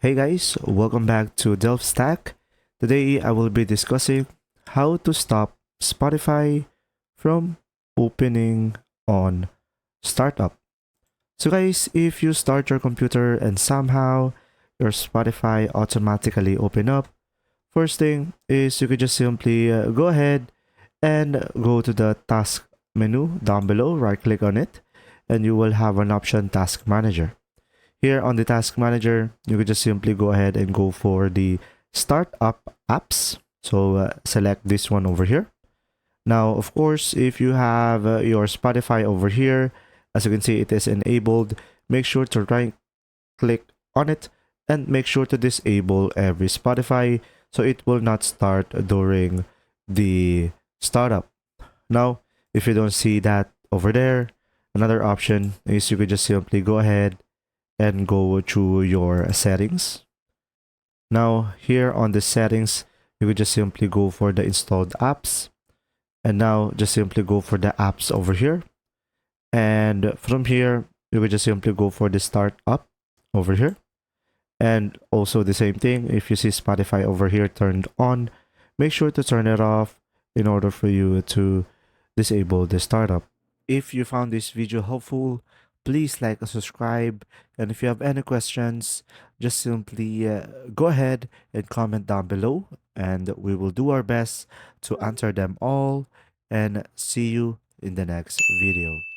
Hey guys, welcome back to DelftStack. Today I will be discussing how to stop Spotify from opening on startup. So guys, if you start your computer and somehow your Spotify automatically open up, first thing is you could just simply go ahead and go to the task menu down below, right click on it, and you will have an option task manager. Here on the task manager, you could just simply go ahead and go for the startup apps. So select this one over here. Now, of course, if you have your Spotify over here, as you can see, it is enabled. Make sure to right click on it and make sure to disable every Spotify so it will not start during the startup. Now, if you don't see that over there, another option is you could just simply go ahead and go to your settings. Now here on the settings, you could just simply go for the installed apps. And now just simply go for the apps over here. And from here, you could just simply go for the start up over here. And also the same thing, if you see Spotify over here turned on, make sure to turn it off in order for you to disable the startup. If you found this video helpful, please like and subscribe. And if you have any questions, just simply go ahead and comment down below, and we will do our best to answer them all. And see you in the next video.